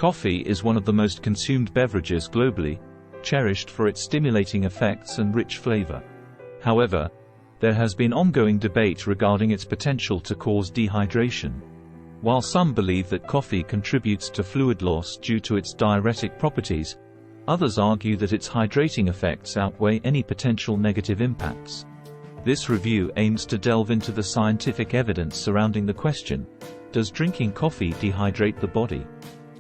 Coffee is one of the most consumed beverages globally, cherished for its stimulating effects and rich flavor. However, there has been ongoing debate regarding its potential to cause dehydration. While some believe that coffee contributes to fluid loss due to its diuretic properties, others argue that its hydrating effects outweigh any potential negative impacts. This review aims to delve into the scientific evidence surrounding the question: does drinking coffee dehydrate the body?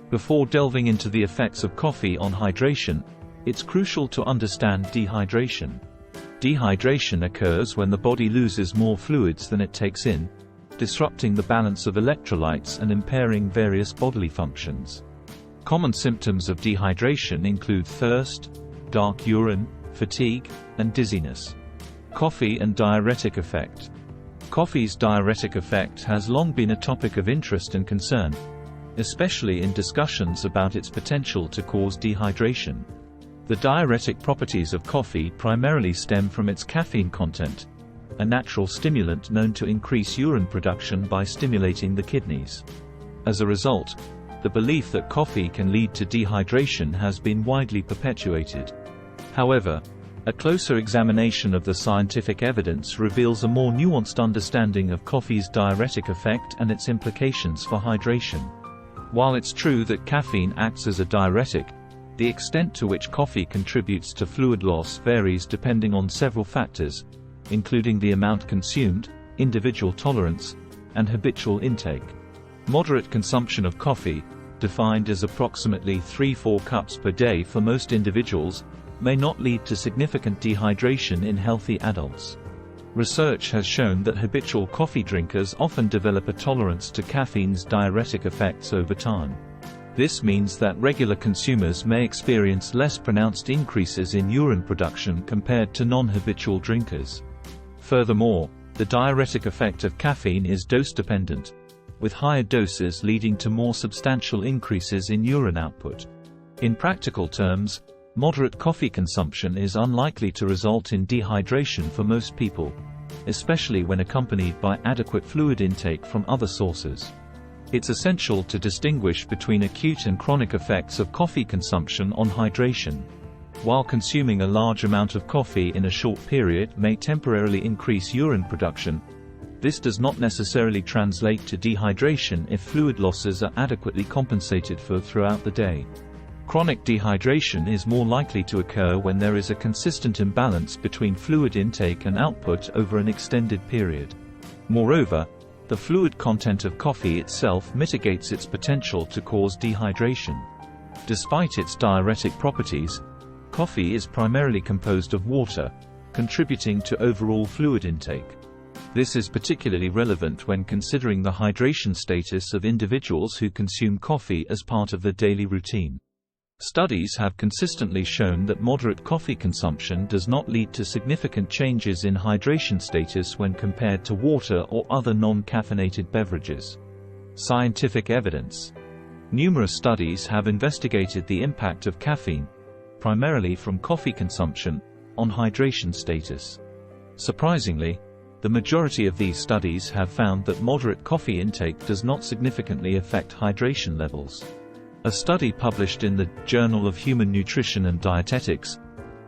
Before delving into the effects of coffee on hydration, it's crucial to understand dehydration. Dehydration occurs when the body loses more fluids than it takes in, disrupting the balance of electrolytes and impairing various bodily functions. Common symptoms of dehydration include thirst, dark urine, fatigue, and dizziness. Coffee and diuretic effect. Coffee's diuretic effect has long been a topic of interest and concern, especially in discussions about its potential to cause dehydration. The diuretic properties of coffee primarily stem from its caffeine content, a natural stimulant known to increase urine production by stimulating the kidneys. As a result, the belief that coffee can lead to dehydration has been widely perpetuated. However, a closer examination of the scientific evidence reveals a more nuanced understanding of coffee's diuretic effect and its implications for hydration. While it's true that caffeine acts as a diuretic, the extent to which coffee contributes to fluid loss varies depending on several factors, including the amount consumed, individual tolerance, and habitual intake. Moderate consumption of coffee, defined as approximately 3–4 cups per day for most individuals, may not lead to significant dehydration in healthy adults. Research has shown that habitual coffee drinkers often develop a tolerance to caffeine's diuretic effects over time. This means that regular consumers may experience less pronounced increases in urine production compared to non-habitual drinkers. Furthermore, the diuretic effect of caffeine is dose-dependent, with higher doses leading to more substantial increases in urine output. In practical terms, moderate coffee consumption is unlikely to result in dehydration for most people, especially when accompanied by adequate fluid intake from other sources. It's essential to distinguish between acute and chronic effects of coffee consumption on hydration. While consuming a large amount of coffee in a short period may temporarily increase urine production, this does not necessarily translate to dehydration if fluid losses are adequately compensated for throughout the day. Chronic dehydration is more likely to occur when there is a consistent imbalance between fluid intake and output over an extended period. Moreover, the fluid content of coffee itself mitigates its potential to cause dehydration. Despite its diuretic properties, coffee is primarily composed of water, contributing to overall fluid intake. This is particularly relevant when considering the hydration status of individuals who consume coffee as part of their daily routine. Studies have consistently shown that moderate coffee consumption does not lead to significant changes in hydration status when compared to water or other non-caffeinated beverages. Scientific evidence. Numerous studies have investigated the impact of caffeine, primarily from coffee consumption, on hydration status. Surprisingly, the majority of these studies have found that moderate coffee intake does not significantly affect hydration levels. A study published in the Journal of Human Nutrition and Dietetics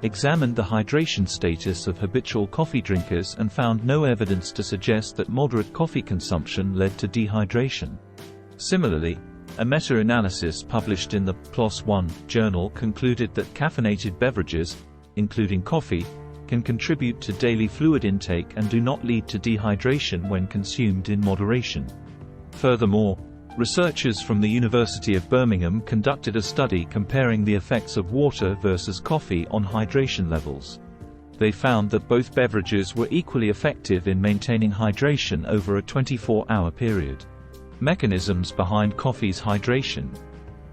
examined the hydration status of habitual coffee drinkers and found no evidence to suggest that moderate coffee consumption led to dehydration. Similarly, a meta-analysis published in the PLOS One journal concluded that caffeinated beverages, including coffee, can contribute to daily fluid intake and do not lead to dehydration when consumed in moderation. Furthermore, researchers from the University of Birmingham conducted a study comparing the effects of water versus coffee on hydration levels. They found that both beverages were equally effective in maintaining hydration over a 24-hour period. Mechanisms behind coffee's hydration.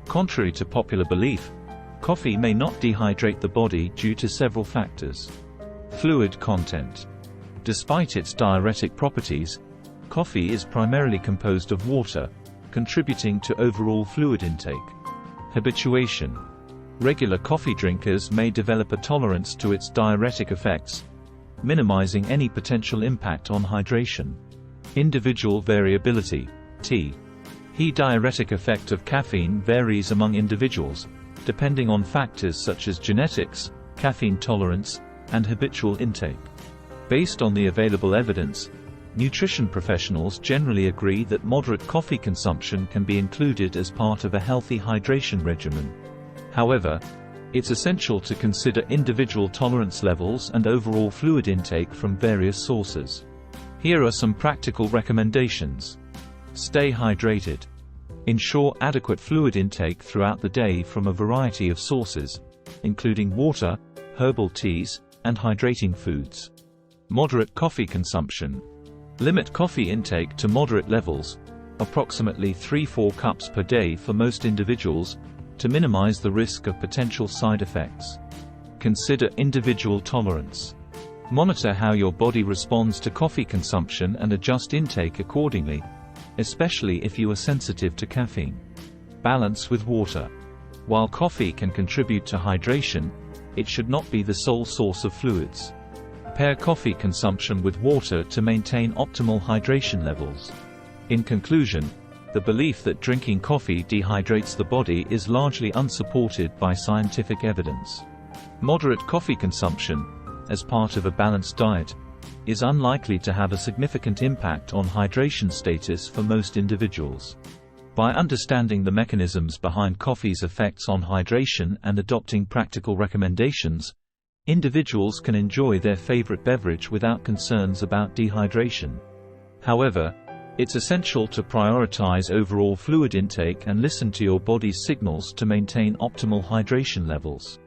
Contrary to popular belief, coffee may not dehydrate the body due to several factors. Fluid content. Despite its diuretic properties, coffee is primarily composed of water, contributing to overall fluid intake. Habituation. Regular coffee drinkers may develop a tolerance to its diuretic effects, minimizing any potential impact on hydration. Individual variability. Tea. The diuretic effect of caffeine varies among individuals, depending on factors such as genetics, caffeine tolerance, and habitual intake. Based on the available evidence, nutrition professionals generally agree that moderate coffee consumption can be included as part of a healthy hydration regimen. However, it's essential to consider individual tolerance levels and overall fluid intake from various sources. Here are some practical recommendations. Stay hydrated. Ensure adequate fluid intake throughout the day from a variety of sources, including water, herbal teas, and hydrating foods. Moderate coffee consumption. Limit coffee intake to moderate levels, approximately 3–4 cups per day for most individuals, to minimize the risk of potential side effects. Consider individual tolerance. Monitor how your body responds to coffee consumption and adjust intake accordingly, especially if you are sensitive to caffeine. Balance with water. While coffee can contribute to hydration, it should not be the sole source of fluids. Pair coffee consumption with water to maintain optimal hydration levels. In conclusion, the belief that drinking coffee dehydrates the body is largely unsupported by scientific evidence. Moderate coffee consumption, as part of a balanced diet, is unlikely to have a significant impact on hydration status for most individuals. By understanding the mechanisms behind coffee's effects on hydration and adopting practical recommendations, individuals can enjoy their favorite beverage without concerns about dehydration. However, it's essential to prioritize overall fluid intake and listen to your body's signals to maintain optimal hydration levels.